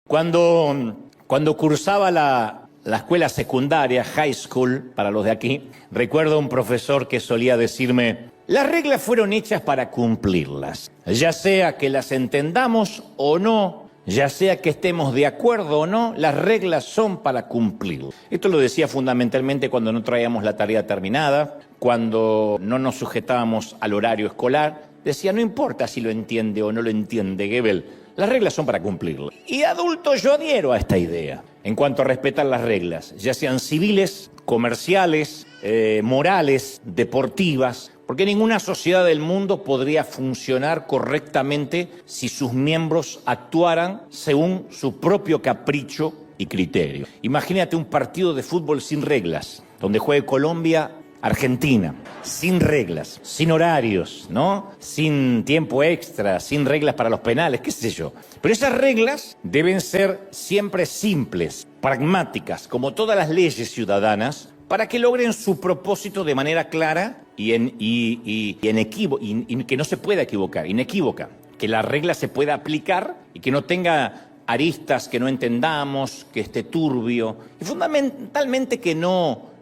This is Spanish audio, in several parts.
Cuando cursaba la escuela secundaria, high school, para los de aquí, recuerdo un profesor que solía decirme: las reglas fueron hechas para cumplirlas, ya sea que las entendamos o no, ya sea que estemos de acuerdo o no, las reglas son para cumplir. Esto lo decía fundamentalmente cuando no traíamos la tarea terminada, cuando no nos sujetábamos al horario escolar. Decía: no importa si lo entiende o no lo entiende Goebbels, las reglas son para cumplirlas. Y adulto yo adhiero a esta idea en cuanto a respetar las reglas, ya sean civiles, comerciales, morales, deportivas, porque ninguna sociedad del mundo podría funcionar correctamente si sus miembros actuaran según su propio capricho y criterio. Imagínate un partido de fútbol sin reglas, donde juegue Colombia, Argentina, sin reglas, sin horarios, ¿no? Sin tiempo extra, sin reglas para los penales, qué sé yo. Pero esas reglas deben ser siempre simples, pragmáticas, como todas las leyes ciudadanas, para que logren su propósito de manera clara y que no se pueda equivocar, inequívoca. Que la regla se pueda aplicar y que no tenga aristas que no entendamos, que esté turbio, y fundamentalmente que no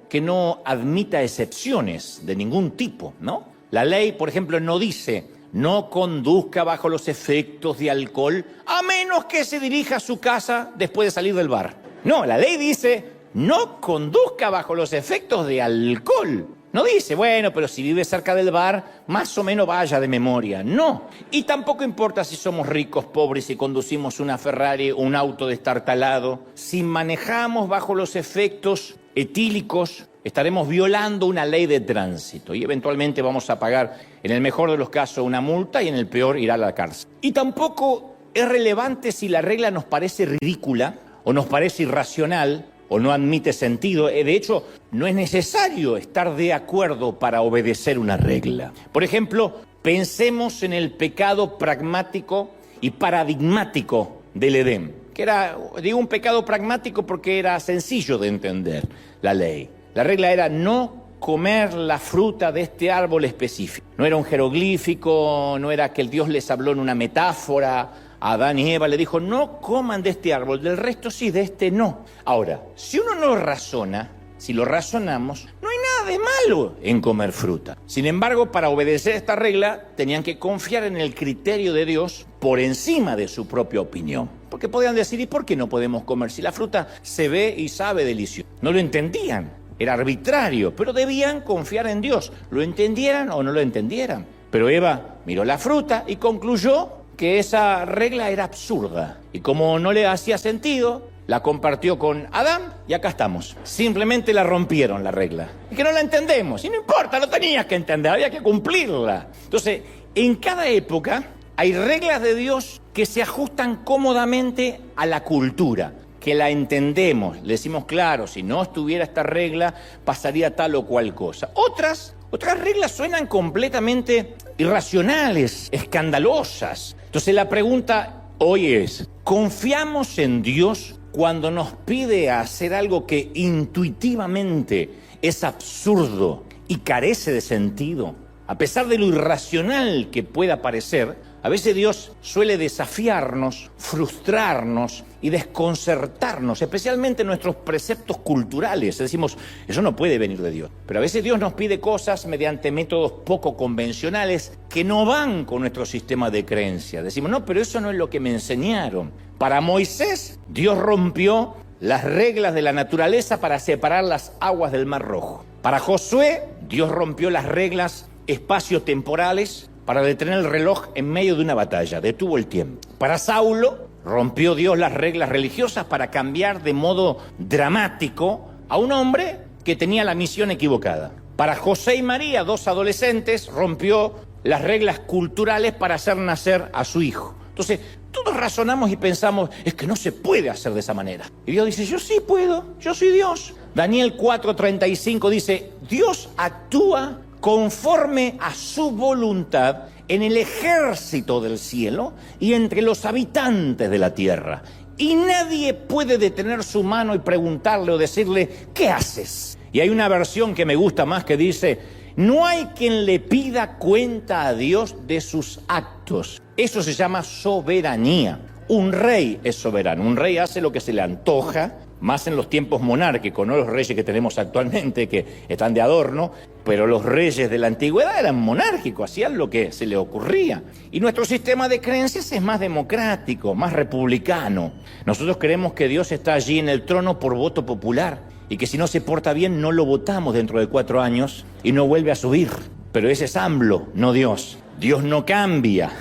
admita excepciones de ningún tipo, ¿no? La ley, por ejemplo, no dice: no conduzca bajo los efectos de alcohol a menos que se dirija a su casa después de salir del bar. No, la ley dice: no conduzca bajo los efectos de alcohol. No dice: bueno, pero si vive cerca del bar, más o menos vaya de memoria. No. Y tampoco importa si somos ricos, pobres, si conducimos una Ferrari o un auto destartalado. Si manejamos bajo los efectos etílicos, estaremos violando una ley de tránsito y eventualmente vamos a pagar, en el mejor de los casos, una multa y en el peor ir a la cárcel. Y tampoco es relevante si la regla nos parece ridícula o nos parece irracional o no admite sentido. De hecho, no es necesario estar de acuerdo para obedecer una regla. Por ejemplo, pensemos en el pecado pragmático y paradigmático del Edén, que era, digo, un pecado pragmático porque era sencillo de entender la ley. La regla era no comer la fruta de este árbol específico. No era un jeroglífico, no era que el Dios les habló en una metáfora. A Adán y Eva le dijo: no coman de este árbol, del resto sí, de este no. Ahora, si uno no razona, si lo razonamos, no hay nada de malo en comer fruta. Sin embargo, para obedecer esta regla, tenían que confiar en el criterio de Dios por encima de su propia opinión. Porque podían decir: ¿y por qué no podemos comer si la fruta se ve y sabe delicioso? No lo entendían, era arbitrario, pero debían confiar en Dios, lo entendieran o no lo entendieran. Pero Eva miró la fruta y concluyó que esa regla era absurda. Y como no le hacía sentido, la compartió con Adán y acá estamos. Simplemente la rompieron, la regla. Y que no la entendemos. Y no importa, lo tenías que entender, había que cumplirla. Entonces, en cada época hay reglas de Dios que se ajustan cómodamente a la cultura, que la entendemos. Le decimos: claro, si no estuviera esta regla, pasaría tal o cual cosa. Otras reglas suenan completamente irracionales, escandalosas. Entonces la pregunta hoy es: ¿confiamos en Dios cuando nos pide hacer algo que intuitivamente es absurdo y carece de sentido? A pesar de lo irracional que pueda parecer, a veces Dios suele desafiarnos, frustrarnos y desconcertarnos, especialmente en nuestros preceptos culturales. Decimos: eso no puede venir de Dios. Pero a veces Dios nos pide cosas mediante métodos poco convencionales que no van con nuestro sistema de creencia. Decimos: no, pero eso no es lo que me enseñaron. Para Moisés, Dios rompió las reglas de la naturaleza para separar las aguas del Mar Rojo. Para Josué, Dios rompió las reglas espaciotemporales para detener el reloj en medio de una batalla, detuvo el tiempo. Para Saulo, rompió Dios las reglas religiosas para cambiar de modo dramático a un hombre que tenía la misión equivocada. Para José y María, dos adolescentes, rompió las reglas culturales para hacer nacer a su hijo. Entonces, todos razonamos y pensamos: es que no se puede hacer de esa manera. Y Dios dice: yo sí puedo, yo soy Dios. Daniel 4:35 dice: Dios actúa conforme a su voluntad en el ejército del cielo y entre los habitantes de la tierra. Y nadie puede detener su mano y preguntarle o decirle: ¿qué haces? Y hay una versión que me gusta más que dice: no hay quien le pida cuenta a Dios de sus actos. Eso se llama soberanía. Un rey es soberano. Un rey hace lo que se le antoja, más en los tiempos monárquicos, no los reyes que tenemos actualmente, que están de adorno, pero los reyes de la antigüedad eran monárquicos, hacían lo que se les ocurría. Y nuestro sistema de creencias es más democrático, más republicano. Nosotros creemos que Dios está allí en el trono por voto popular y que si no se porta bien no lo votamos dentro de 4 años y no vuelve a subir. Pero ese es AMLO, no Dios. Dios no cambia.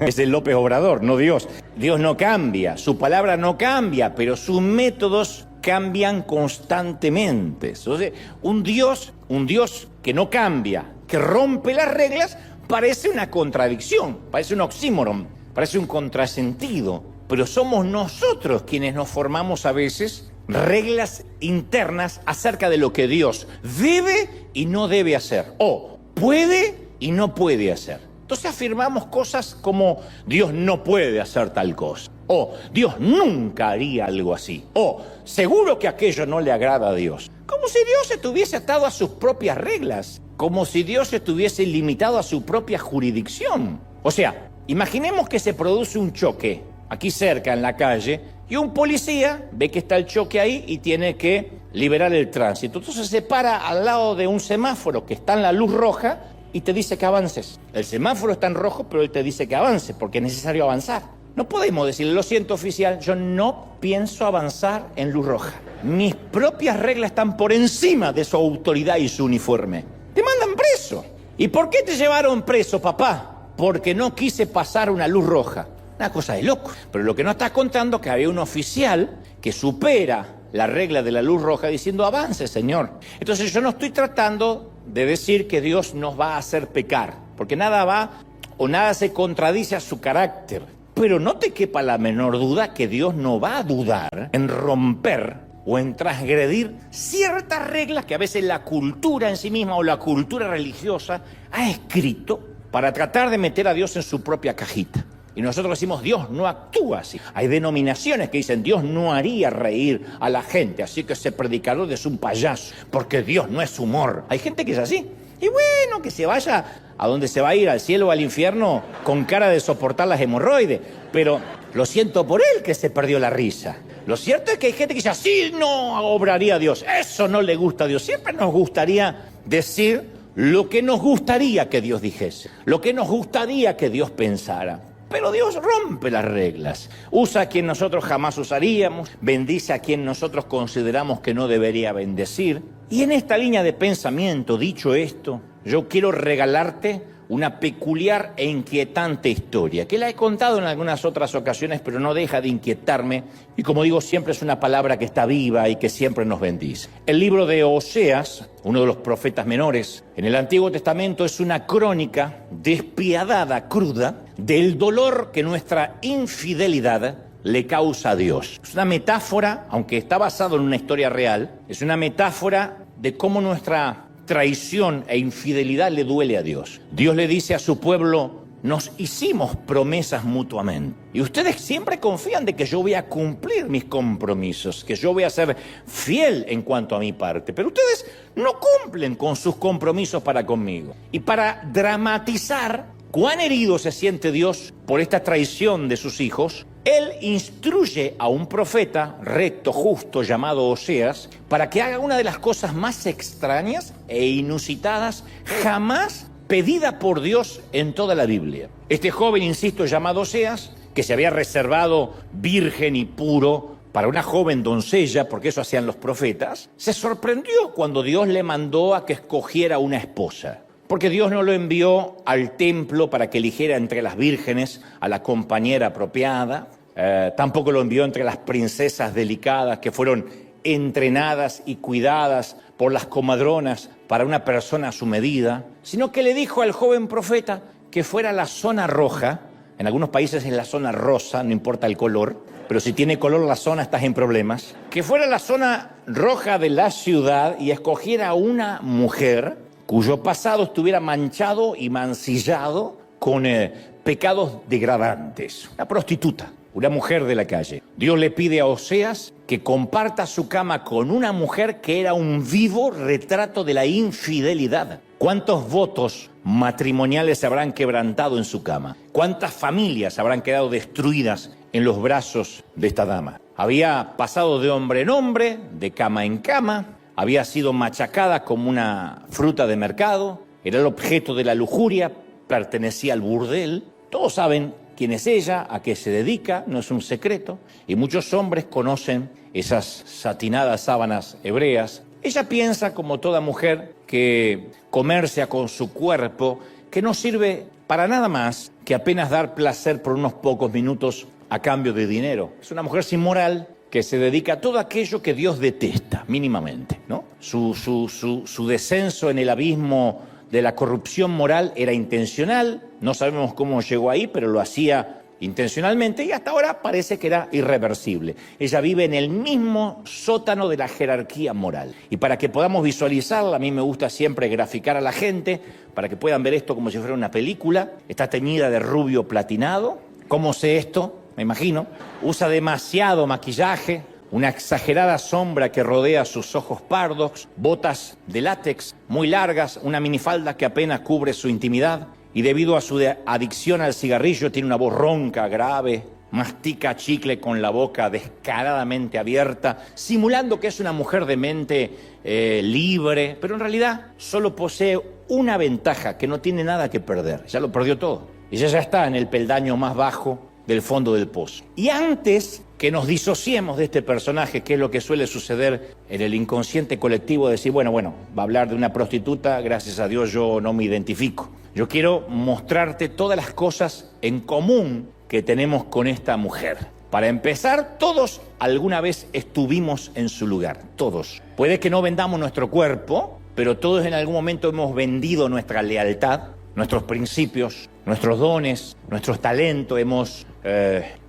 Es el López Obrador, no Dios. Dios no cambia, su palabra no cambia, pero sus métodos cambian constantemente. Entonces, un Dios que no cambia, que rompe las reglas, parece una contradicción, parece un oxímoron, parece un contrasentido. Pero somos nosotros quienes nos formamos a veces reglas internas acerca de lo que Dios debe y no debe hacer, o puede y no puede hacer. Entonces afirmamos cosas como Dios no puede hacer tal cosa, o Dios nunca haría algo así, o seguro que aquello no le agrada a Dios. Como si Dios estuviese atado a sus propias reglas, como si Dios estuviese limitado a su propia jurisdicción. O sea, imaginemos que se produce un choque aquí cerca en la calle y un policía ve que está el choque ahí y tiene que liberar el tránsito. Entonces se para al lado de un semáforo que está en la luz roja y te dice que avances. El semáforo está en rojo, pero él te dice que avances porque es necesario avanzar. No podemos decirle, lo siento oficial, yo no pienso avanzar en luz roja. Mis propias reglas están por encima de su autoridad y su uniforme. Te mandan preso. ¿Y por qué te llevaron preso, papá? Porque no quise pasar una luz roja. Una cosa de loco. Pero lo que no estás contando es que había un oficial que supera la regla de la luz roja diciendo avance, señor. Entonces yo no estoy tratando de decir que Dios nos va a hacer pecar, porque nada va o nada se contradice a su carácter. Pero no te quepa la menor duda que Dios no va a dudar en romper o en transgredir ciertas reglas que a veces la cultura en sí misma o la cultura religiosa ha escrito para tratar de meter a Dios en su propia cajita. Y nosotros decimos, Dios no actúa así. Hay denominaciones que dicen, Dios no haría reír a la gente, así que ese predicador es un payaso, porque Dios no es humor. Hay gente que es así. Y bueno, que se vaya a donde se va a ir, al cielo o al infierno, con cara de soportar las hemorroides. Pero lo siento por él que se perdió la risa. Lo cierto es que hay gente que dice, así no obraría Dios. Eso no le gusta a Dios. Siempre nos gustaría decir lo que nos gustaría que Dios dijese, lo que nos gustaría que Dios pensara. Pero Dios rompe las reglas, usa a quien nosotros jamás usaríamos, bendice a quien nosotros consideramos que no debería bendecir. Y en esta línea de pensamiento, dicho esto, yo quiero regalarte una peculiar e inquietante historia, que la he contado en algunas otras ocasiones, pero no deja de inquietarme, y como digo, siempre es una palabra que está viva y que siempre nos bendice. El libro de Oseas, uno de los profetas menores en el Antiguo Testamento, es una crónica despiadada, cruda, del dolor que nuestra infidelidad le causa a Dios. Es una metáfora, aunque está basado en una historia real, es una metáfora de cómo nuestra traición e infidelidad le duele a Dios. Dios le dice a su pueblo, nos hicimos promesas mutuamente. Y ustedes siempre confían de que yo voy a cumplir mis compromisos, que yo voy a ser fiel en cuanto a mi parte. Pero ustedes no cumplen con sus compromisos para conmigo. Y para dramatizar cuán herido se siente Dios por esta traición de sus hijos, Él instruye a un profeta recto, justo, llamado Oseas, para que haga una de las cosas más extrañas e inusitadas jamás pedida por Dios en toda la Biblia. Este joven, insisto, llamado Oseas, que se había reservado virgen y puro para una joven doncella, porque eso hacían los profetas, se sorprendió cuando Dios le mandó a que escogiera una esposa. Porque Dios no lo envió al templo para que eligiera entre las vírgenes a la compañera apropiada, tampoco lo envió entre las princesas delicadas que fueron entrenadas y cuidadas por las comadronas para una persona a su medida, sino que le dijo al joven profeta que fuera a la zona roja. En algunos países es la zona rosa, no importa el color, pero si tiene color la zona estás en problemas. Que fuera a la zona roja de la ciudad y escogiera a una mujer cuyo pasado estuviera manchado y mancillado con pecados degradantes. Una prostituta, una mujer de la calle. Dios le pide a Oseas que comparta su cama con una mujer que era un vivo retrato de la infidelidad. ¿Cuántos votos matrimoniales se habrán quebrantado en su cama? ¿Cuántas familias habrán quedado destruidas en los brazos de esta dama. Había pasado de hombre en hombre, de cama en cama, había sido machacada como una fruta de mercado, era el objeto de la lujuria, pertenecía al burdel. Todos saben quién es ella, a qué se dedica, no es un secreto, y muchos hombres conocen esas satinadas sábanas hebreas. Ella piensa, como toda mujer, que comercia con su cuerpo, que no sirve para nada más que apenas dar placer por unos pocos minutos a cambio de dinero. Es una mujer sin moral que se dedica a todo aquello que Dios detesta, mínimamente, ¿no? Su descenso en el abismo de la corrupción moral era intencional, no sabemos cómo llegó ahí, pero lo hacía intencionalmente y hasta ahora parece que era irreversible. Ella vive en el mismo sótano de la jerarquía moral. Y para que podamos visualizarla, a mí me gusta siempre graficar a la gente, para que puedan ver esto como si fuera una película. Está teñida de rubio platinado. ¿Cómo sé esto? Me imagino. Usa demasiado maquillaje, una exagerada sombra que rodea sus ojos pardos, botas de látex muy largas, una minifalda que apenas cubre su intimidad y debido a su adicción al cigarrillo tiene una voz ronca, grave, mastica chicle con la boca descaradamente abierta, simulando que es una mujer de mente libre, pero en realidad solo posee una ventaja, que no tiene nada que perder, ya lo perdió todo. Ella ya está en el peldaño más bajo del fondo del pozo. Y antes que nos disociemos de este personaje, que es lo que suele suceder en el inconsciente colectivo, de decir, bueno, va a hablar de una prostituta, gracias a Dios yo no me identifico. Yo quiero mostrarte todas las cosas en común que tenemos con esta mujer. Para empezar, todos alguna vez estuvimos en su lugar, todos. Puede que no vendamos nuestro cuerpo, pero todos en algún momento hemos vendido nuestra lealtad, nuestros principios, nuestros dones, nuestros talentos, hemos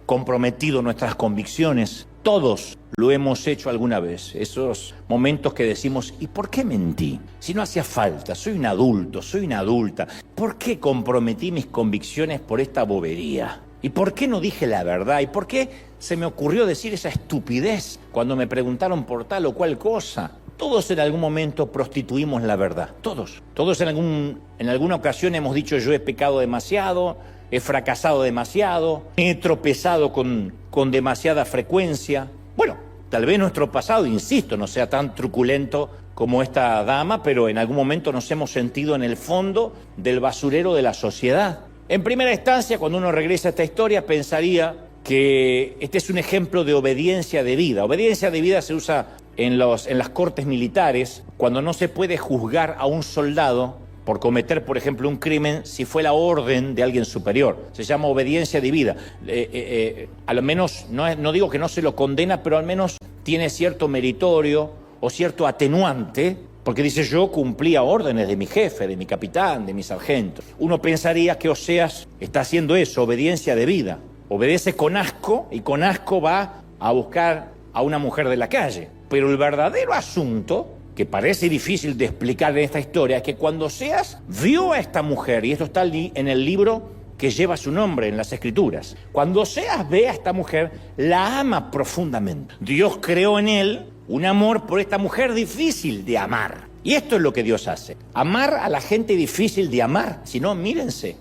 comprometido nuestras convicciones. Todos lo hemos hecho alguna vez. Esos momentos que decimos, ¿y por qué mentí? Si no hacía falta, soy un adulto, soy una adulta. ¿Por qué comprometí mis convicciones por esta bobería? ¿Y por qué no dije la verdad? ¿Y por qué se me ocurrió decir esa estupidez cuando me preguntaron por tal o cual cosa? Todos en algún momento prostituimos la verdad, todos. Todos en alguna ocasión hemos dicho yo he pecado demasiado, he fracasado demasiado, he tropezado con demasiada frecuencia. Bueno, tal vez nuestro pasado, insisto, no sea tan truculento como esta dama, pero en algún momento nos hemos sentido en el fondo del basurero de la sociedad. En primera instancia, cuando uno regresa a esta historia, pensaría que este es un ejemplo de obediencia debida. Obediencia debida se usa en las cortes militares cuando no se puede juzgar a un soldado por cometer, por ejemplo, un crimen si fue la orden de alguien superior. Se llama obediencia debida. A lo menos, no digo que no se lo condena, pero al menos tiene cierto meritorio o cierto atenuante, porque dice yo cumplía órdenes de mi jefe, de mi capitán, de mi sargento. Uno pensaría que Oseas está haciendo eso, obediencia debida. Obedece con asco y con asco va a buscar a una mujer de la calle. Pero el verdadero asunto, que parece difícil de explicar en esta historia, es que cuando Oseas vio a esta mujer, y esto está en el libro que lleva su nombre en las Escrituras, cuando Oseas ve a esta mujer, la ama profundamente. Dios creó en él un amor por esta mujer difícil de amar. Y esto es lo que Dios hace, amar a la gente difícil de amar. Si no, mírense.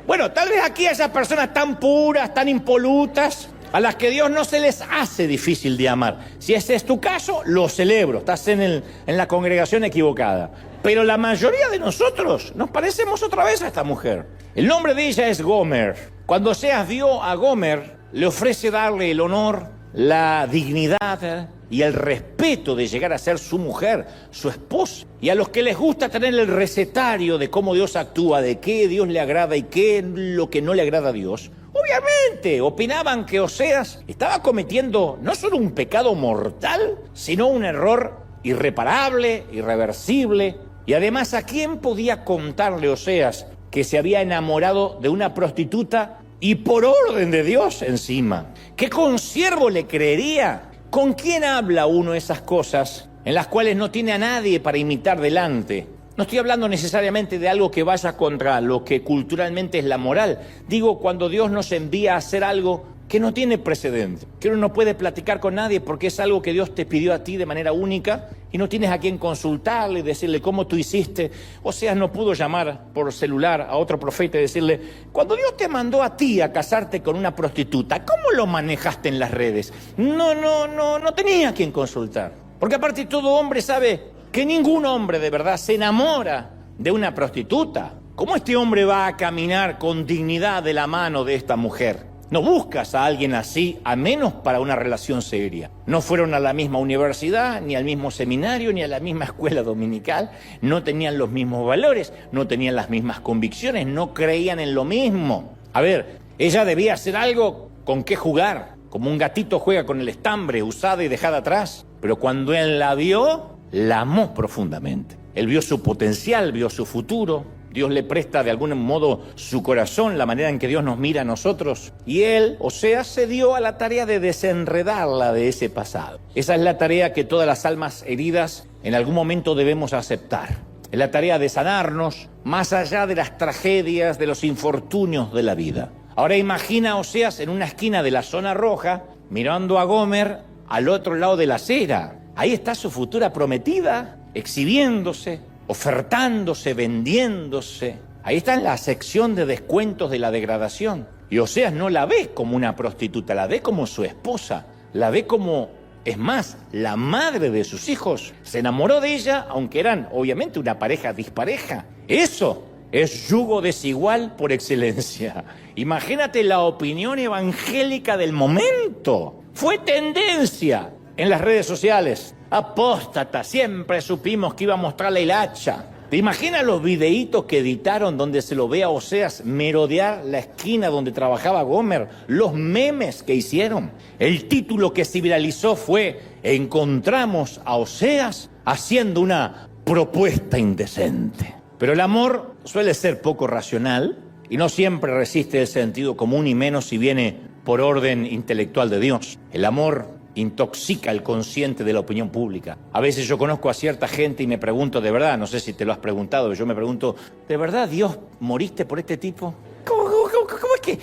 Bueno, tal vez aquí haya personas tan puras, tan impolutas, a las que Dios no se les hace difícil de amar. Si ese es tu caso, lo celebro, estás en la congregación equivocada. Pero la mayoría de nosotros nos parecemos otra vez a esta mujer. El nombre de ella es Gomer. Cuando Oseas vio a Gomer, le ofrece darle el honor, la dignidad y el respeto de llegar a ser su mujer, su esposa. Y a los que les gusta tener el recetario de cómo Dios actúa, de qué Dios le agrada y qué es lo que no le agrada a Dios, obviamente opinaban que Oseas estaba cometiendo no solo un pecado mortal, sino un error irreparable, irreversible. Y además, ¿a quién podía contarle Oseas que se había enamorado de una prostituta y por orden de Dios encima? ¿Qué consiervo le creería? ¿Con quién habla uno esas cosas en las cuales no tiene a nadie para imitar delante? No estoy hablando necesariamente de algo que vaya contra lo que culturalmente es la moral. Digo, cuando Dios nos envía a hacer algo que no tiene precedente, que uno no puede platicar con nadie porque es algo que Dios te pidió a ti de manera única y no tienes a quien consultarle y decirle cómo tú hiciste. Oseas no pudo llamar por celular a otro profeta y decirle, cuando Dios te mandó a ti a casarte con una prostituta, ¿cómo lo manejaste en las redes? No tenía a quien consultar. Porque aparte todo hombre sabe que ningún hombre de verdad se enamora de una prostituta. ¿Cómo este hombre va a caminar con dignidad de la mano de esta mujer? No buscas a alguien así, a menos para una relación seria. No fueron a la misma universidad, ni al mismo seminario, ni a la misma escuela dominical. No tenían los mismos valores, no tenían las mismas convicciones, no creían en lo mismo. A ver, ella debía hacer algo con qué jugar, como un gatito juega con el estambre, usada y dejada atrás. Pero cuando él la vio, la amó profundamente. Él vio su potencial, vio su futuro. Dios le presta de algún modo su corazón, la manera en que Dios nos mira a nosotros. Y él, Oseas, se dio a la tarea de desenredarla de ese pasado. Esa es la tarea que todas las almas heridas en algún momento debemos aceptar. Es la tarea de sanarnos más allá de las tragedias, de los infortunios de la vida. Ahora imagina a Oseas en una esquina de la zona roja, mirando a Gomer al otro lado de la acera. Ahí está su futura prometida, exhibiéndose, ofertándose, vendiéndose. Ahí está en la sección de descuentos de la degradación. Y Oseas no la ve como una prostituta, la ve como su esposa, la ve como, es más, la madre de sus hijos. Se enamoró de ella, aunque eran obviamente una pareja dispareja. Eso es yugo desigual por excelencia. Imagínate la opinión evangélica del momento. Fue tendencia en las redes sociales. Apóstata, siempre supimos que iba a mostrar la hilacha. ¿Te imaginas los videitos que editaron donde se lo ve a Oseas merodear la esquina donde trabajaba Gomer? Los memes que hicieron. El título que se viralizó fue: encontramos a Oseas haciendo una propuesta indecente. Pero el amor suele ser poco racional y no siempre resiste el sentido común, y menos si viene por orden intelectual de Dios. El amor intoxica el consciente de la opinión pública. A veces yo conozco a cierta gente y me pregunto, de verdad, no sé si te lo has preguntado, yo me pregunto, ¿de verdad Dios moriste por este tipo? ¿Cómo es que?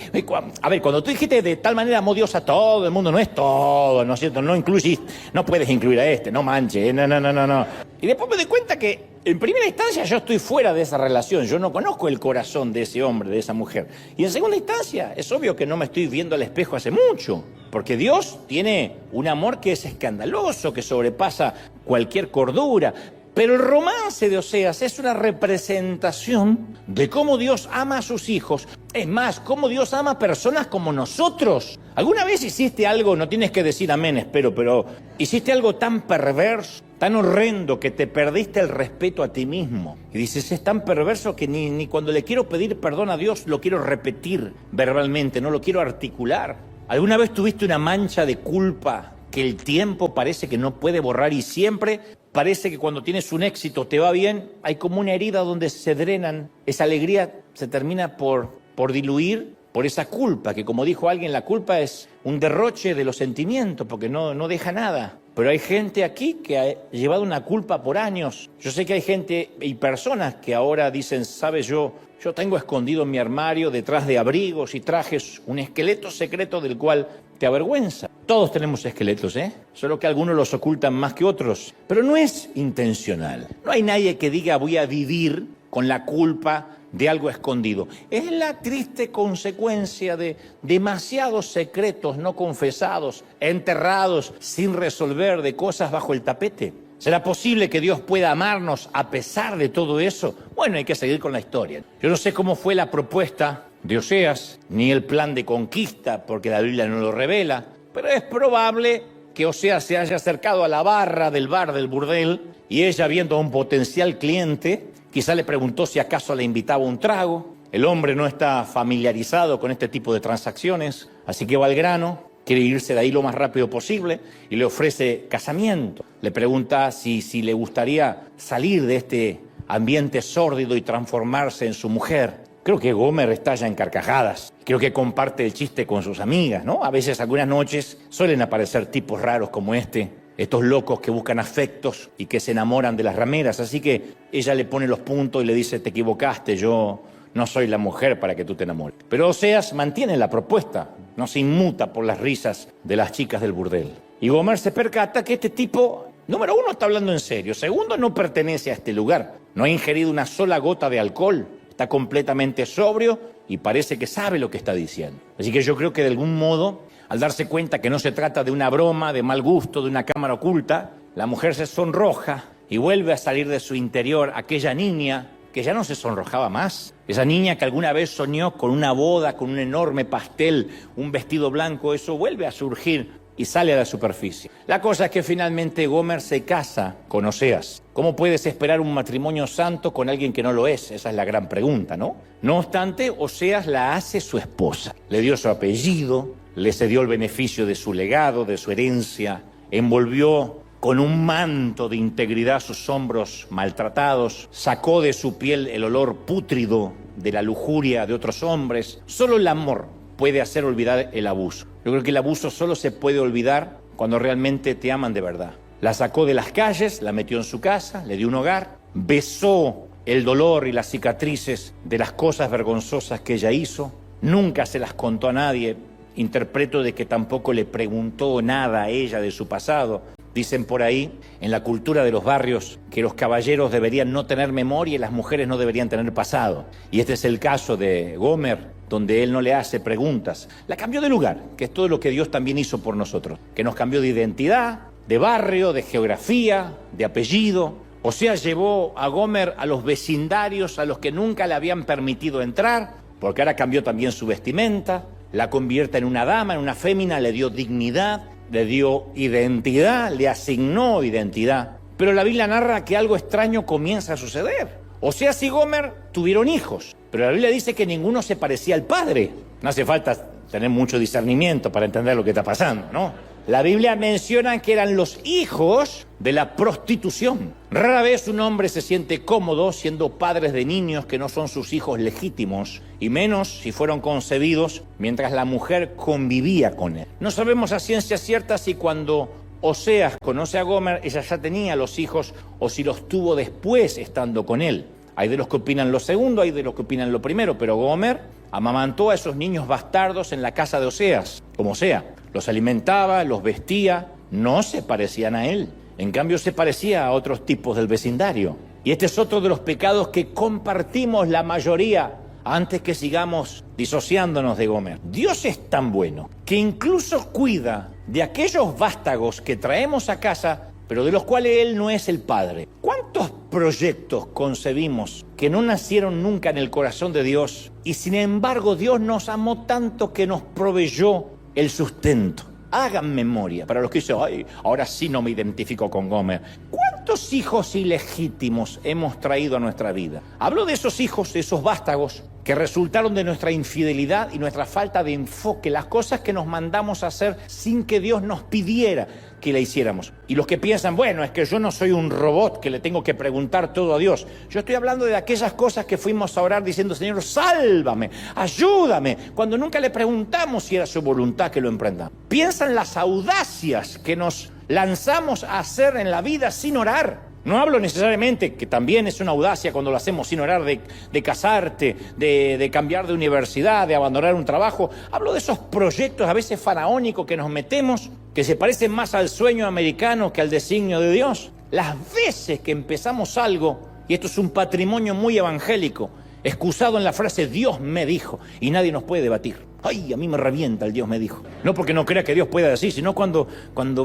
A ver, cuando tú dijiste de tal manera amó Dios a todo el mundo, no es todo, ¿no es cierto? No incluyes, no puedes incluir a este, no manches, no. Y después me doy cuenta que en primera instancia yo estoy fuera de esa relación, yo no conozco el corazón de ese hombre, de esa mujer. Y en segunda instancia, es obvio que no me estoy viendo al espejo hace mucho, porque Dios tiene un amor que es escandaloso, que sobrepasa cualquier cordura. Pero el romance de Oseas es una representación de cómo Dios ama a sus hijos. Es más, cómo Dios ama a personas como nosotros. ¿Alguna vez hiciste algo, no tienes que decir amén, espero, pero hiciste algo tan perverso, tan horrendo, que te perdiste el respeto a ti mismo? Y dices, es tan perverso que ni cuando le quiero pedir perdón a Dios lo quiero repetir verbalmente, no lo quiero articular. ¿Alguna vez tuviste una mancha de culpa que el tiempo parece que no puede borrar y siempre parece que cuando tienes un éxito te va bien? Hay como una herida donde se drenan, esa alegría se termina por diluir por esa culpa, que como dijo alguien, la culpa es un derroche de los sentimientos porque no deja nada. Pero hay gente aquí que ha llevado una culpa por años. Yo sé que hay gente y personas que ahora dicen, sabes, yo tengo escondido en mi armario, detrás de abrigos y trajes, un esqueleto secreto del cual te avergüenza. Todos tenemos esqueletos, solo que algunos los ocultan más que otros. Pero no es intencional. No hay nadie que diga voy a vivir con la culpa de algo escondido. Es la triste consecuencia de demasiados secretos no confesados, enterrados sin resolver, de cosas bajo el tapete. ¿Será posible que Dios pueda amarnos a pesar de todo eso? Bueno, hay que seguir con la historia. Yo no sé cómo fue la propuesta de Oseas, ni el plan de conquista, porque la Biblia no lo revela, pero es probable que Oseas se haya acercado a la barra del bar del burdel y ella, viendo a un potencial cliente, quizá le preguntó si acaso le invitaba un trago. El hombre no está familiarizado con este tipo de transacciones, así que va al grano, quiere irse de ahí lo más rápido posible y le ofrece casamiento. Le pregunta si le gustaría salir de este ambiente sórdido y transformarse en su mujer. Creo que Gomer estalla en carcajadas. Creo que comparte el chiste con sus amigas, ¿no? A veces, algunas noches, suelen aparecer tipos raros como estos locos que buscan afectos y que se enamoran de las rameras. Así que ella le pone los puntos y le dice, te equivocaste, yo no soy la mujer para que tú te enamores. Pero Oseas mantiene la propuesta, no se inmuta por las risas de las chicas del burdel. Y Gomer se percata que este tipo, número uno, está hablando en serio. Segundo, no pertenece a este lugar. No ha ingerido una sola gota de alcohol. Está completamente sobrio y parece que sabe lo que está diciendo. Así que yo creo que de algún modo, al darse cuenta que no se trata de una broma, de mal gusto, de una cámara oculta, la mujer se sonroja y vuelve a salir de su interior aquella niña que ya no se sonrojaba más. Esa niña que alguna vez soñó con una boda, con un enorme pastel, un vestido blanco, eso vuelve a surgir y sale a la superficie. La cosa es que finalmente Gomer se casa con Oseas. ¿Cómo puedes esperar un matrimonio santo con alguien que no lo es? Esa es la gran pregunta, ¿no? No obstante, Oseas la hace su esposa. Le dio su apellido, le cedió el beneficio de su legado, de su herencia, envolvió con un manto de integridad sus hombros maltratados, sacó de su piel el olor pútrido de la lujuria de otros hombres. Solo el amor puede hacer olvidar el abuso. Yo creo que el abuso solo se puede olvidar cuando realmente te aman de verdad. La sacó de las calles, la metió en su casa, le dio un hogar, besó el dolor y las cicatrices de las cosas vergonzosas que ella hizo, nunca se las contó a nadie. Interpreto de que tampoco le preguntó nada a ella de su pasado. Dicen por ahí, en la cultura de los barrios, que los caballeros deberían no tener memoria y las mujeres no deberían tener pasado. Y este es el caso de Gomer, donde él no le hace preguntas. La cambió de lugar, que es todo lo que Dios también hizo por nosotros. Que nos cambió de identidad, de barrio, de geografía, de apellido. Oseas llevó a Gomer a los vecindarios a los que nunca le habían permitido entrar, porque ahora cambió también su vestimenta, la convierte en una dama, en una fémina, le dio dignidad, le dio identidad, le asignó identidad. Pero la Biblia narra que algo extraño comienza a suceder. Oseas y Gomer tuvieron hijos, pero la Biblia dice que ninguno se parecía al padre. No hace falta tener mucho discernimiento para entender lo que está pasando, ¿no? La Biblia menciona que eran los hijos de la prostitución. Rara vez un hombre se siente cómodo siendo padres de niños que no son sus hijos legítimos, y menos si fueron concebidos mientras la mujer convivía con él. No sabemos a ciencia cierta si cuando Oseas conoce a Gomer, ella ya tenía los hijos o si los tuvo después estando con él. Hay de los que opinan lo segundo, hay de los que opinan lo primero, pero Gomer amamantó a esos niños bastardos en la casa de Oseas, como sea. Los alimentaba, los vestía, no se parecían a él. En cambio, se parecía a otros tipos del vecindario. Y este es otro de los pecados que compartimos la mayoría antes que sigamos disociándonos de Gomer. Dios es tan bueno que incluso cuida de aquellos vástagos que traemos a casa, pero de los cuales Él no es el padre. ¿Cuántos proyectos concebimos que no nacieron nunca en el corazón de Dios y sin embargo Dios nos amó tanto que nos proveyó el sustento? Hagan memoria para los que dicen, ay, ahora sí no me identifico con Gomer. ¿Cuántos hijos ilegítimos hemos traído a nuestra vida? Hablo de esos hijos, de esos vástagos que resultaron de nuestra infidelidad y nuestra falta de enfoque, las cosas que nos mandamos a hacer sin que Dios nos pidiera que la hiciéramos. Y los que piensan, bueno, es que yo no soy un robot que le tengo que preguntar todo a Dios. Yo estoy hablando de aquellas cosas que fuimos a orar diciendo, Señor, sálvame, ayúdame, cuando nunca le preguntamos si era su voluntad que lo emprendamos. Piensan las audacias que nos lanzamos a hacer en la vida sin orar. No hablo necesariamente, que también es una audacia cuando lo hacemos sin orar, de casarte, de cambiar de universidad, de abandonar un trabajo. Hablo de esos proyectos a veces faraónicos que nos metemos, que se parecen más al sueño americano que al designio de Dios. Las veces que empezamos algo, y esto es un patrimonio muy evangélico, excusado en la frase Dios me dijo, y nadie nos puede debatir. Ay, a mí me revienta el Dios me dijo. No porque no crea que Dios pueda decir, sino cuando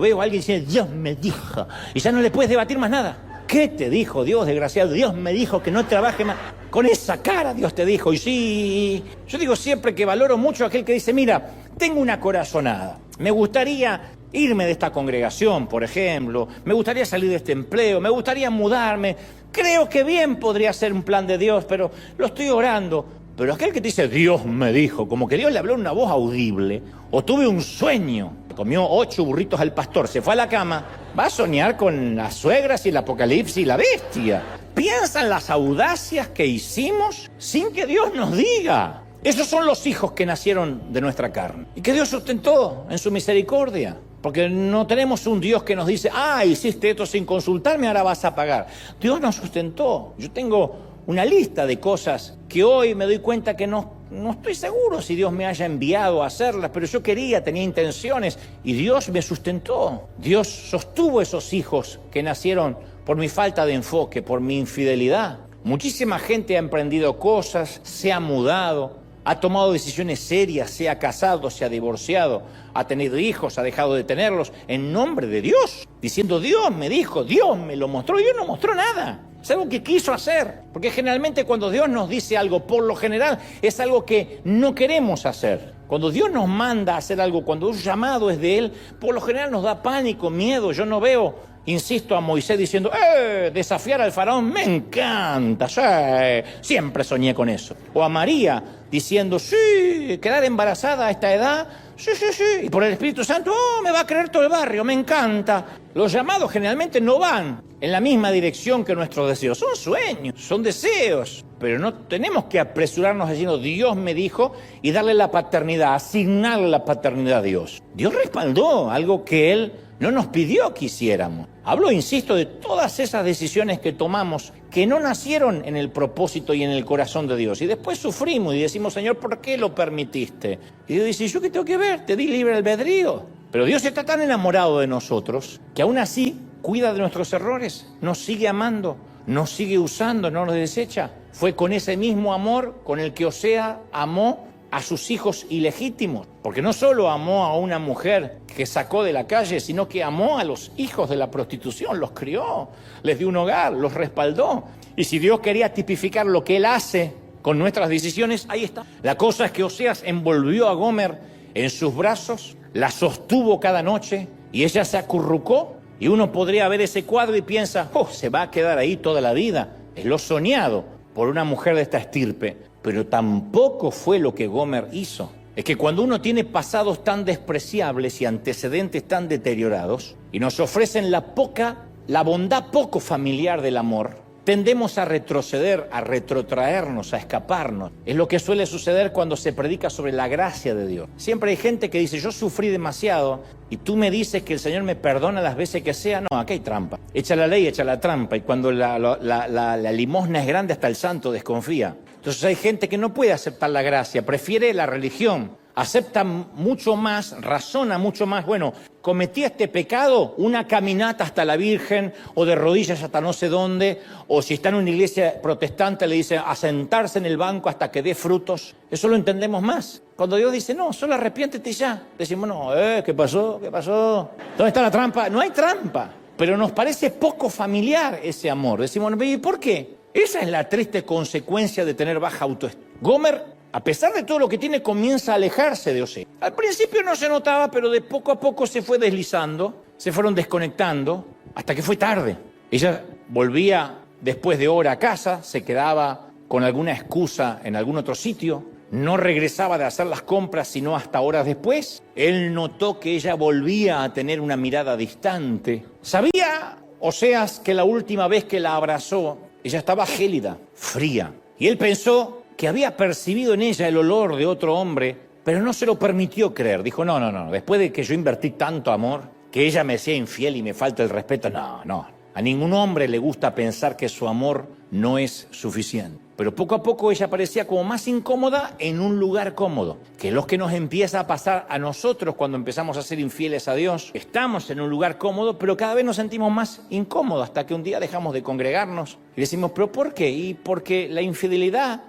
veo a alguien diciendo Dios me dijo, y ya no le puedes debatir más nada. ¿Qué te dijo Dios, desgraciado? Dios me dijo que no trabaje más. Con esa cara Dios te dijo. Y sí, yo digo siempre que valoro mucho a aquel que dice, mira, tengo una corazonada. Me gustaría irme de esta congregación, por ejemplo. Me gustaría salir de este empleo. Me gustaría mudarme. Creo que bien podría ser un plan de Dios, pero lo estoy orando. Pero aquel que te dice, Dios me dijo, como que Dios le habló en una voz audible, o tuve un sueño, comió 8 burritos al pastor, se fue a la cama, va a soñar con las suegras y el apocalipsis y la bestia. Piensa en las audacias que hicimos sin que Dios nos diga. Esos son los hijos que nacieron de nuestra carne y que Dios sustentó en su misericordia. Porque no tenemos un Dios que nos dice, hiciste esto sin consultarme, ahora vas a pagar. Dios nos sustentó. Yo tengo una lista de cosas que hoy me doy cuenta que no estoy seguro si Dios me haya enviado a hacerlas, pero yo tenía intenciones y Dios me sustentó. Dios sostuvo esos hijos que nacieron por mi falta de enfoque, por mi infidelidad. Muchísima gente ha emprendido cosas, se ha mudado, ha tomado decisiones serias, se ha casado, se ha divorciado, ha tenido hijos, ha dejado de tenerlos, en nombre de Dios, diciendo Dios me dijo, Dios me lo mostró, Dios no mostró nada. Es algo que quiso hacer, porque generalmente cuando Dios nos dice algo, por lo general, es algo que no queremos hacer. Cuando Dios nos manda a hacer algo, cuando un llamado es de Él, por lo general nos da pánico, miedo. Yo no veo, insisto, a Moisés diciendo, desafiar al faraón, me encanta, sí, siempre soñé con eso. O a María diciendo, sí, quedar embarazada a esta edad, sí, y por el Espíritu Santo, me va a creer todo el barrio, me encanta. Los llamados generalmente no van en la misma dirección que nuestros deseos. Son sueños, son deseos, pero no tenemos que apresurarnos diciendo Dios me dijo y darle la paternidad, asignarle la paternidad a Dios. Dios respaldó algo que Él no nos pidió que hiciéramos. Hablo, insisto, de todas esas decisiones que tomamos que no nacieron en el propósito y en el corazón de Dios. Y después sufrimos y decimos, Señor, ¿por qué lo permitiste? Y Dios dice, ¿yo qué tengo que ver? Te di libre albedrío. Pero Dios está tan enamorado de nosotros que aún así cuida de nuestros errores, nos sigue amando, nos sigue usando, no nos desecha. Fue con ese mismo amor con el que Osea amó a sus hijos ilegítimos, porque no solo amó a una mujer que sacó de la calle, sino que amó a los hijos de la prostitución, los crió, les dio un hogar, los respaldó. Y si Dios quería tipificar lo que Él hace con nuestras decisiones, ahí está. La cosa es que Oseas envolvió a Gomer en sus brazos, la sostuvo cada noche y ella se acurrucó. Y uno podría ver ese cuadro y piensa, se va a quedar ahí toda la vida. Es lo soñado por una mujer de esta estirpe. Pero tampoco fue lo que Gomer hizo. Es que cuando uno tiene pasados tan despreciables y antecedentes tan deteriorados, y nos ofrecen la bondad poco familiar del amor, tendemos a retroceder, a retrotraernos, a escaparnos. Es lo que suele suceder cuando se predica sobre la gracia de Dios. Siempre hay gente que dice, yo sufrí demasiado y tú me dices que el Señor me perdona las veces que sea. No, acá hay trampa. Echa la ley, echa la trampa. Y cuando la limosna es grande, hasta el santo desconfía. Entonces hay gente que no puede aceptar la gracia, prefiere la religión. Acepta mucho más, razona mucho más. Bueno, cometí este pecado, una caminata hasta la Virgen o de rodillas hasta no sé dónde, o si está en una iglesia protestante le dice a sentarse en el banco hasta que dé frutos. Eso lo entendemos más. Cuando Dios dice, no, solo arrepiéntete y ya. Decimos, no, ¿qué pasó? ¿Qué pasó? ¿Dónde está la trampa? No hay trampa, pero nos parece poco familiar ese amor. Decimos, ¿y por qué? Esa es la triste consecuencia de tener baja autoestima. Gomer, a pesar de todo lo que tiene, comienza a alejarse de Osea. Al principio no se notaba, pero de poco a poco se fue deslizando, se fueron desconectando, hasta que fue tarde. Ella volvía después de hora a casa, se quedaba con alguna excusa en algún otro sitio, no regresaba de hacer las compras sino hasta horas después. Él notó que ella volvía a tener una mirada distante. Sabía Oseas que la última vez que la abrazó, ella estaba gélida, fría, y él pensó que había percibido en ella el olor de otro hombre, pero no se lo permitió creer. Dijo, no, después de que yo invertí tanto amor, que ella me sea infiel y me falta el respeto, no. A ningún hombre le gusta pensar que su amor no es suficiente. Pero poco a poco ella parecía como más incómoda en un lugar cómodo, que es lo que nos empieza a pasar a nosotros cuando empezamos a ser infieles a Dios. Estamos en un lugar cómodo, pero cada vez nos sentimos más incómodos hasta que un día dejamos de congregarnos y decimos, ¿pero por qué? Y porque la infidelidad,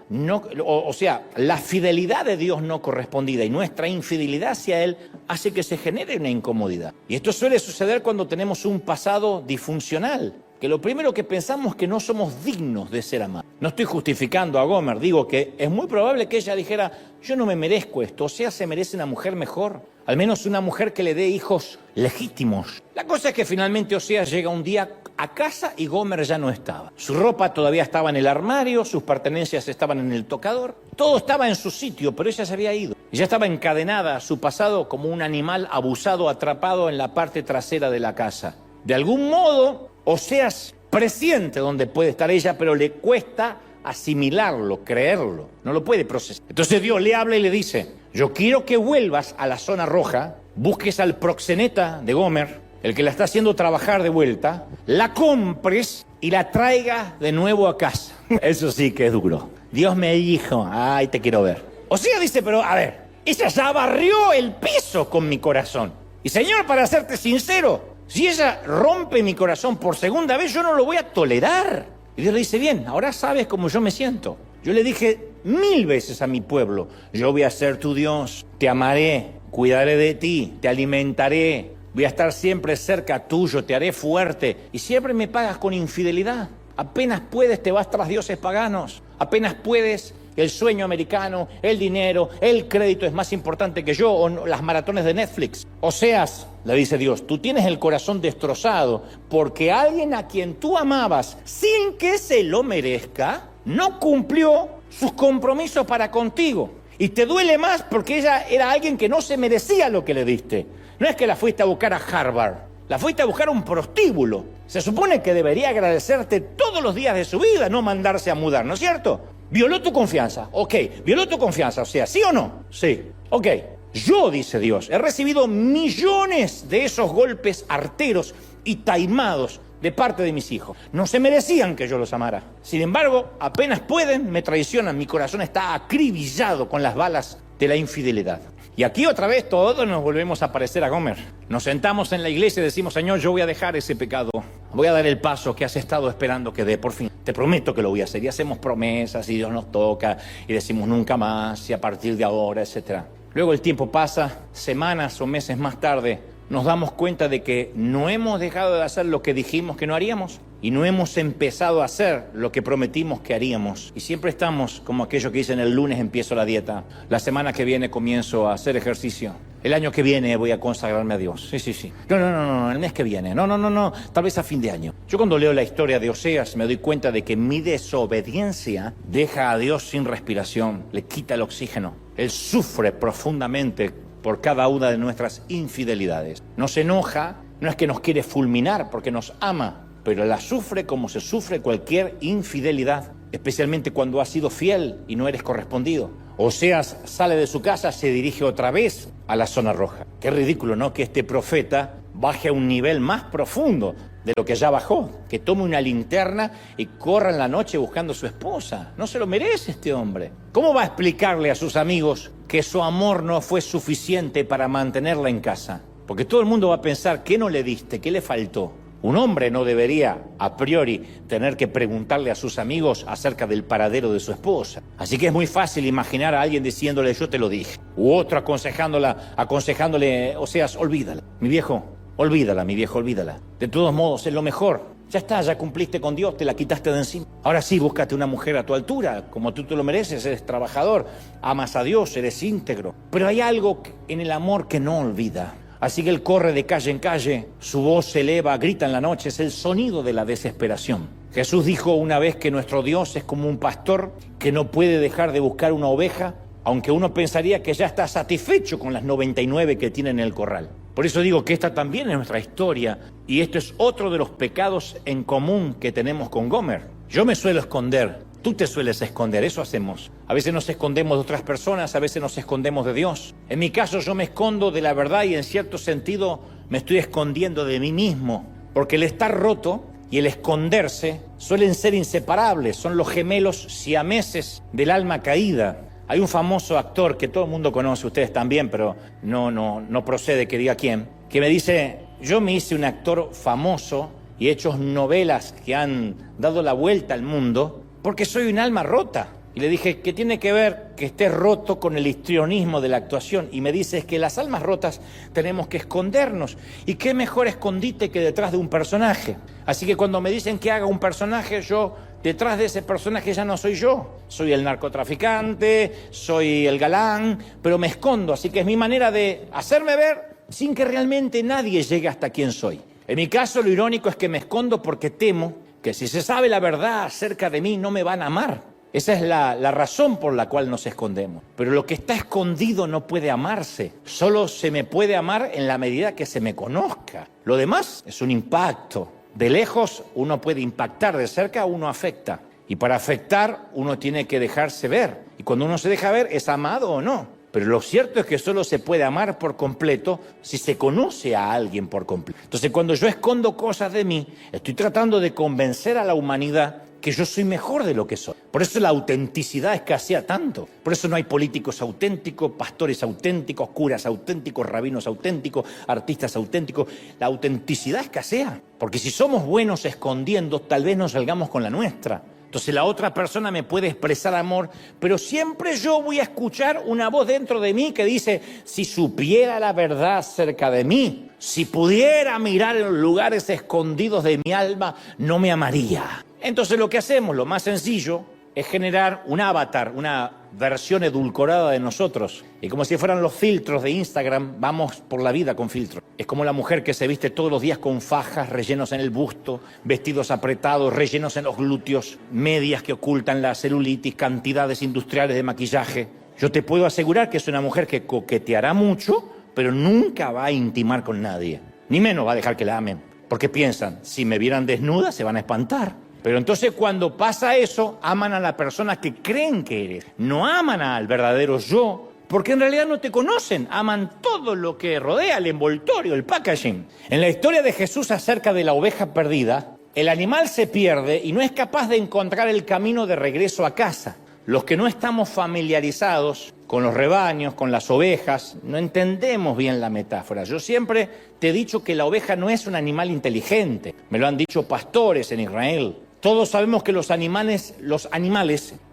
la fidelidad de Dios no correspondida y nuestra infidelidad hacia Él hace que se genere una incomodidad. Y esto suele suceder cuando tenemos un pasado disfuncional, que lo primero que pensamos es que no somos dignos de ser amados. No estoy justificando a Gomer, digo que es muy probable que ella dijera, yo no me merezco esto, Osea se merece una mujer mejor, al menos una mujer que le dé hijos legítimos. La cosa es que finalmente Osea llega un día a casa y Gomer ya no estaba. Su ropa todavía estaba en el armario, sus pertenencias estaban en el tocador, todo estaba en su sitio, pero ella se había ido. Ella estaba encadenada a su pasado como un animal abusado, atrapado en la parte trasera de la casa. De algún modo, Oseas presiente dónde puede estar ella, pero le cuesta asimilarlo, creerlo, no lo puede procesar. Entonces Dios le habla y le dice, yo quiero que vuelvas a la zona roja, busques al proxeneta de Gomer, el que la está haciendo trabajar de vuelta, la compres y la traigas de nuevo a casa. Eso sí que es duro. Dios me dijo, ay, te quiero ver. O sea, dice, pero a ver, ella ya barrió el piso con mi corazón. Y Señor, para serte sincero, si ella rompe mi corazón por segunda vez, yo no lo voy a tolerar. Y Dios le dice, bien, ahora sabes cómo yo me siento. Yo le dije 1000 veces a mi pueblo, yo voy a ser tu Dios, te amaré, cuidaré de ti, te alimentaré, voy a estar siempre cerca tuyo, te haré fuerte. Y siempre me pagas con infidelidad. Apenas puedes, te vas tras dioses paganos. Apenas puedes, el sueño americano, el dinero, el crédito es más importante que yo, o las maratones de Netflix. Oseas, le dice Dios, tú tienes el corazón destrozado porque alguien a quien tú amabas sin que se lo merezca, no cumplió sus compromisos para contigo. Y te duele más porque ella era alguien que no se merecía lo que le diste. No es que la fuiste a buscar a Harvard, la fuiste a buscar a un prostíbulo. Se supone que debería agradecerte todos los días de su vida, no mandarse a mudar, ¿no es cierto? Violó tu confianza, ok, violó tu confianza, o sea, ¿sí o no? Sí, ok. Yo, dice Dios, he recibido millones de esos golpes arteros y taimados de parte de mis hijos. No se merecían que yo los amara. Sin embargo, apenas pueden, me traicionan. Mi corazón está acribillado con las balas de la infidelidad. Y aquí otra vez todos nos volvemos a parecer a Gomer. Nos sentamos en la iglesia y decimos, Señor, yo voy a dejar ese pecado. Voy a dar el paso que has estado esperando que dé, por fin. Te prometo que lo voy a hacer. Y hacemos promesas y Dios nos toca y decimos nunca más y a partir de ahora, etc. Luego el tiempo pasa, semanas o meses más tarde, nos damos cuenta de que no hemos dejado de hacer lo que dijimos que no haríamos y no hemos empezado a hacer lo que prometimos que haríamos. Y siempre estamos como aquellos que dicen el lunes empiezo la dieta, la semana que viene comienzo a hacer ejercicio, el año que viene voy a consagrarme a Dios. Sí. No, el mes que viene. No, tal vez a fin de año. Yo cuando leo la historia de Oseas me doy cuenta de que mi desobediencia deja a Dios sin respiración, le quita el oxígeno. Él sufre profundamente por cada una de nuestras infidelidades. Nos enoja, no es que nos quiere fulminar porque nos ama, pero la sufre como se sufre cualquier infidelidad, especialmente cuando has sido fiel y no eres correspondido. Oseas sale de su casa, se dirige otra vez a la zona roja. Qué ridículo, ¿no? Que este profeta baje a un nivel más profundo de lo que ya bajó, que tome una linterna y corra en la noche buscando a su esposa. No se lo merece este hombre. ¿Cómo va a explicarle a sus amigos que su amor no fue suficiente para mantenerla en casa? Porque todo el mundo va a pensar, ¿qué no le diste? ¿Qué le faltó? Un hombre no debería, a priori, tener que preguntarle a sus amigos acerca del paradero de su esposa. Así que es muy fácil imaginar a alguien diciéndole, yo te lo dije. U otro aconsejándole, Oseas, olvídala. Mi viejo, olvídala. De todos modos, es lo mejor. Ya está, ya cumpliste con Dios, te la quitaste de encima. Ahora sí, búscate una mujer a tu altura, como tú te lo mereces, eres trabajador, amas a Dios, eres íntegro. Pero hay algo en el amor que no olvida. Así que él corre de calle en calle, su voz se eleva, grita en la noche, es el sonido de la desesperación. Jesús dijo una vez que nuestro Dios es como un pastor que no puede dejar de buscar una oveja, aunque uno pensaría que ya está satisfecho con las 99 que tiene en el corral. Por eso digo que esta también es nuestra historia y esto es otro de los pecados en común que tenemos con Gomer. Yo me suelo esconder, tú te sueles esconder, eso hacemos. A veces nos escondemos de otras personas, a veces nos escondemos de Dios. En mi caso yo me escondo de la verdad y en cierto sentido me estoy escondiendo de mí mismo, porque el estar roto y el esconderse suelen ser inseparables, son los gemelos siameses del alma caída. Hay un famoso actor que todo el mundo conoce, ustedes también, pero no procede que diga quién, que me dice, yo me hice un actor famoso y he hecho novelas que han dado la vuelta al mundo porque soy un alma rota. Y le dije, ¿qué tiene que ver que esté roto con el histrionismo de la actuación? Y me dice, es que las almas rotas tenemos que escondernos. ¿Y qué mejor escondite que detrás de un personaje? Así que cuando me dicen que haga un personaje, yo detrás de ese personaje ya no soy yo. Soy el narcotraficante, soy el galán, pero me escondo. Así que es mi manera de hacerme ver sin que realmente nadie llegue hasta quien soy. En mi caso, lo irónico es que me escondo porque temo que si se sabe la verdad acerca de mí, no me van a amar. Esa es la razón por la cual nos escondemos. Pero lo que está escondido no puede amarse. Solo se me puede amar en la medida que se me conozca. Lo demás es un impacto. De lejos uno puede impactar, de cerca uno afecta. Y para afectar uno tiene que dejarse ver. Y cuando uno se deja ver, ¿es amado o no? Pero lo cierto es que solo se puede amar por completo si se conoce a alguien por completo. Entonces, cuando yo escondo cosas de mí, estoy tratando de convencer a la humanidad que yo soy mejor de lo que soy. Por eso la autenticidad escasea tanto. Por eso no hay políticos auténticos, pastores auténticos, curas auténticos, rabinos auténticos, artistas auténticos. La autenticidad escasea. Porque si somos buenos escondiendo, tal vez no salgamos con la nuestra. Entonces la otra persona me puede expresar amor, pero siempre yo voy a escuchar una voz dentro de mí que dice, si supiera la verdad cerca de mí, si pudiera mirar en los lugares escondidos de mi alma, no me amaría. Entonces lo que hacemos, lo más sencillo, es generar un avatar, una versión edulcorada de nosotros. Y como si fueran los filtros de Instagram, vamos por la vida con filtros. Es como la mujer que se viste todos los días con fajas, rellenos en el busto, vestidos apretados, rellenos en los glúteos, medias que ocultan la celulitis, cantidades industriales de maquillaje. Yo te puedo asegurar que es una mujer que coqueteará mucho, pero nunca va a intimar con nadie. Ni menos va a dejar que la amen. Porque piensan, si me vieran desnuda se van a espantar. Pero entonces cuando pasa eso, aman a la persona que creen que eres. No aman al verdadero yo, porque en realidad no te conocen. Aman todo lo que rodea, el envoltorio, el packaging. En la historia de Jesús acerca de la oveja perdida, el animal se pierde y no es capaz de encontrar el camino de regreso a casa. Los que no estamos familiarizados con los rebaños, con las ovejas, no entendemos bien la metáfora. Yo siempre te he dicho que la oveja no es un animal inteligente. Me lo han dicho pastores en Israel. Todos sabemos que los animales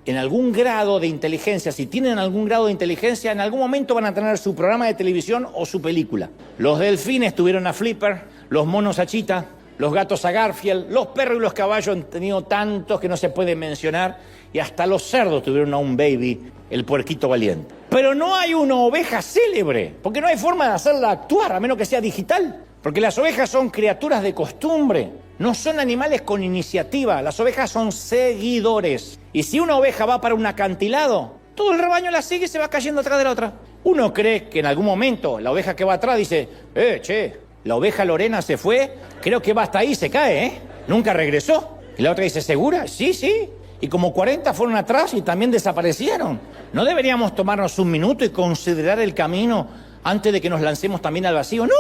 en algún grado de inteligencia, si tienen algún grado de inteligencia, en algún momento van a tener su programa de televisión o su película. Los delfines tuvieron a Flipper, los monos a Cheetah, los gatos a Garfield, los perros y los caballos han tenido tantos que no se puede mencionar, y hasta los cerdos tuvieron a un baby, el puerquito valiente. Pero no hay una oveja célebre, porque no hay forma de hacerla actuar, a menos que sea digital. Porque las ovejas son criaturas de costumbre, no son animales con iniciativa, las ovejas son seguidores. Y si una oveja va para un acantilado, todo el rebaño la sigue y se va cayendo atrás de la otra. Uno cree que en algún momento la oveja que va atrás dice, la oveja Lorena se fue, creo que va hasta ahí, se cae, nunca regresó. Y la otra dice, ¿segura? Sí. Y como 40 fueron atrás y también desaparecieron. ¿No deberíamos tomarnos un minuto y considerar el camino antes de que nos lancemos también al vacío? ¡No!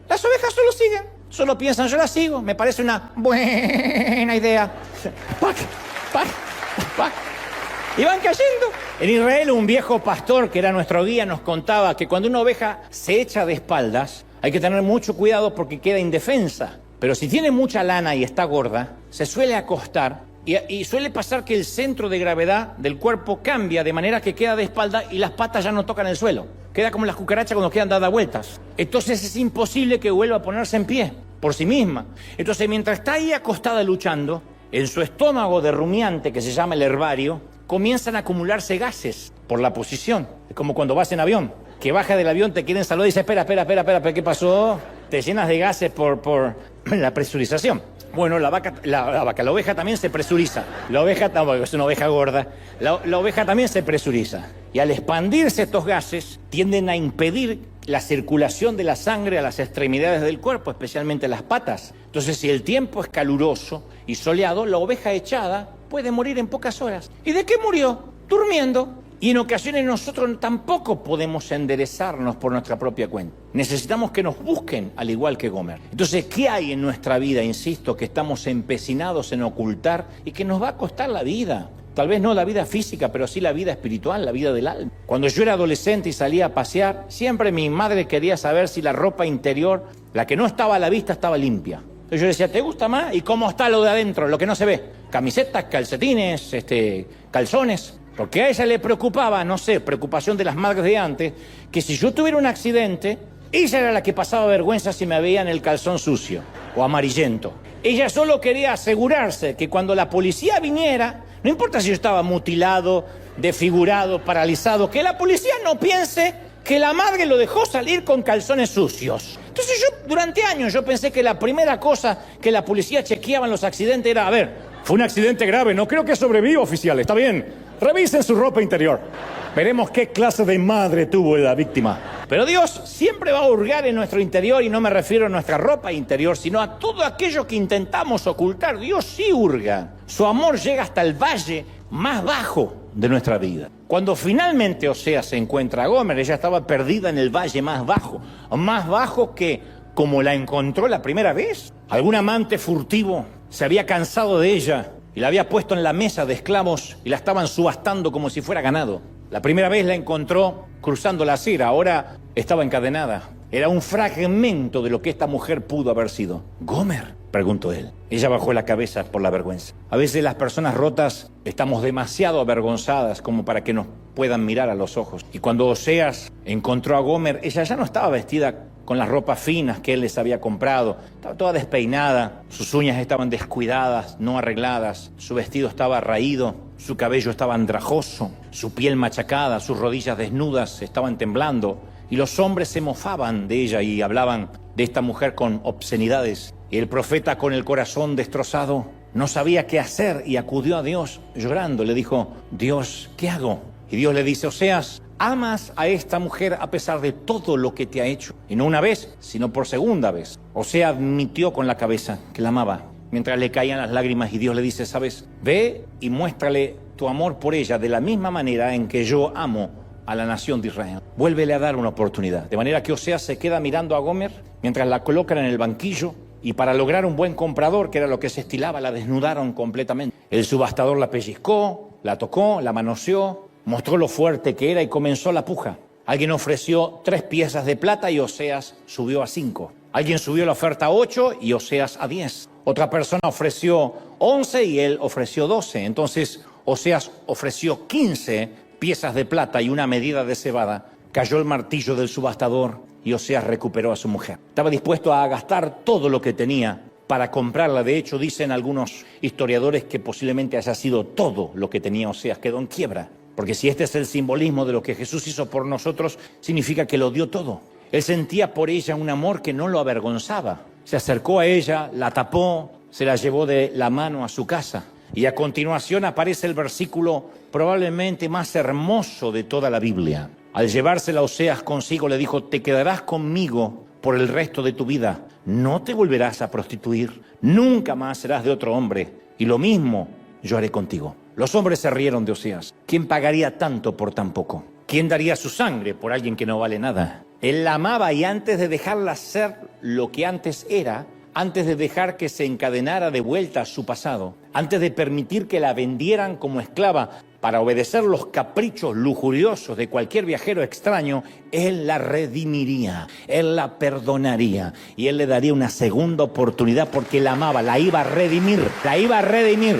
Las ovejas solo siguen, solo piensan, yo las sigo, me parece una buena idea. Y van cayendo. En Israel un viejo pastor que era nuestro guía nos contaba que cuando una oveja se echa de espaldas, hay que tener mucho cuidado porque queda indefensa. Pero si tiene mucha lana y está gorda, se suele acostar y suele pasar que el centro de gravedad del cuerpo cambia de manera que queda de espalda y las patas ya no tocan el suelo. Queda como las cucarachas cuando quedan dadas vueltas. Entonces es imposible que vuelva a ponerse en pie por sí misma. Entonces mientras está ahí acostada luchando, en su estómago de rumiante que se llama el herbario, comienzan a acumularse gases por la posición. Es como cuando vas en avión, que baja del avión, te quieren saludar y dices, espera, ¿qué pasó? Te llenas de gases por la presurización. Bueno, la oveja también se presuriza. La oveja, es una oveja gorda, la oveja también se presuriza. Y al expandirse estos gases, tienden a impedir la circulación de la sangre a las extremidades del cuerpo, especialmente las patas. Entonces, si el tiempo es caluroso y soleado, la oveja echada puede morir en pocas horas. ¿Y de qué murió? Durmiendo. Y en ocasiones nosotros tampoco podemos enderezarnos por nuestra propia cuenta. Necesitamos que nos busquen al igual que Gomer. Entonces, ¿qué hay en nuestra vida, insisto, que estamos empecinados en ocultar y que nos va a costar la vida? Tal vez no la vida física, pero sí la vida espiritual, la vida del alma. Cuando yo era adolescente y salía a pasear, siempre mi madre quería saber si la ropa interior, la que no estaba a la vista, estaba limpia. Entonces yo decía, ¿te gusta más? ¿Y cómo está lo de adentro, lo que no se ve? Camisetas, calcetines, calzones. Porque a ella le preocupaba, preocupación de las madres de antes, que si yo tuviera un accidente, ella era la que pasaba vergüenza si me veía en el calzón sucio o amarillento. Ella solo quería asegurarse que cuando la policía viniera, no importa si yo estaba mutilado, desfigurado, paralizado, que la policía no piense que la madre lo dejó salir con calzones sucios. Entonces durante años yo pensé que la primera cosa que la policía chequeaba en los accidentes era, fue un accidente grave, no creo que sobreviva, oficial, está bien. Revisen su ropa interior. Veremos qué clase de madre tuvo la víctima. Pero Dios siempre va a hurgar en nuestro interior, y no me refiero a nuestra ropa interior, sino a todo aquello que intentamos ocultar. Dios sí hurga. Su amor llega hasta el valle más bajo de nuestra vida. Cuando finalmente Oseas se encuentra a Gomer, ella estaba perdida en el valle más bajo que como la encontró la primera vez. Algún amante furtivo se había cansado de ella y la había puesto en la mesa de esclavos y la estaban subastando como si fuera ganado. La primera vez la encontró cruzando la acera, ahora estaba encadenada. Era un fragmento de lo que esta mujer pudo haber sido. ¿Gomer?, preguntó él. Ella bajó la cabeza por la vergüenza. A veces las personas rotas estamos demasiado avergonzadas como para que nos puedan mirar a los ojos. Y cuando Oseas encontró a Gomer, ella ya no estaba vestida con las ropas finas que él les había comprado. Estaba toda despeinada, sus uñas estaban descuidadas, no arregladas, su vestido estaba raído, su cabello estaba andrajoso, su piel machacada, sus rodillas desnudas estaban temblando. Y los hombres se mofaban de ella y hablaban de esta mujer con obscenidades. Y el profeta, con el corazón destrozado, no sabía qué hacer y acudió a Dios llorando. Le dijo: Dios, ¿qué hago? Y Dios le dice: Oseas, amas a esta mujer a pesar de todo lo que te ha hecho. Y no una vez, sino por segunda vez. Oseas admitió con la cabeza que la amaba, mientras le caían las lágrimas, y Dios le dice: ¿sabes? Ve y muéstrale tu amor por ella de la misma manera en que yo amo a la nación de Israel. Vuélvele a dar una oportunidad. De manera que Oseas se queda mirando a Gomer mientras la colocan en el banquillo, y para lograr un buen comprador, que era lo que se estilaba, la desnudaron completamente. El subastador la pellizcó, la tocó, la manoseó, mostró lo fuerte que era y comenzó la puja. Alguien ofreció 3 piezas de plata y Oseas subió a 5. Alguien subió la oferta a 8 y Oseas a 10. Otra persona ofreció 11 y él ofreció 12. Entonces Oseas ofreció 15 piezas de plata y una medida de cebada. Cayó el martillo del subastador y Oseas recuperó a su mujer. Estaba dispuesto a gastar todo lo que tenía para comprarla. De hecho, dicen algunos historiadores que posiblemente haya sido todo lo que tenía Oseas. Quedó en quiebra. Porque si este es el simbolismo de lo que Jesús hizo por nosotros, significa que lo dio todo. Él sentía por ella un amor que no lo avergonzaba. Se acercó a ella, la tapó, se la llevó de la mano a su casa. Y a continuación aparece el versículo probablemente más hermoso de toda la Biblia. Al llevársela Oseas consigo, le dijo: te quedarás conmigo por el resto de tu vida. No te volverás a prostituir. Nunca más serás de otro hombre. Y lo mismo yo haré contigo. Los hombres se rieron de Oseas. ¿Quién pagaría tanto por tan poco? ¿Quién daría su sangre por alguien que no vale nada? Él la amaba, y antes de dejarla ser lo que antes era, antes de dejar que se encadenara de vuelta a su pasado, antes de permitir que la vendieran como esclava para obedecer los caprichos lujuriosos de cualquier viajero extraño, él la redimiría, él la perdonaría y él le daría una segunda oportunidad porque la amaba, la iba a redimir, la iba a redimir.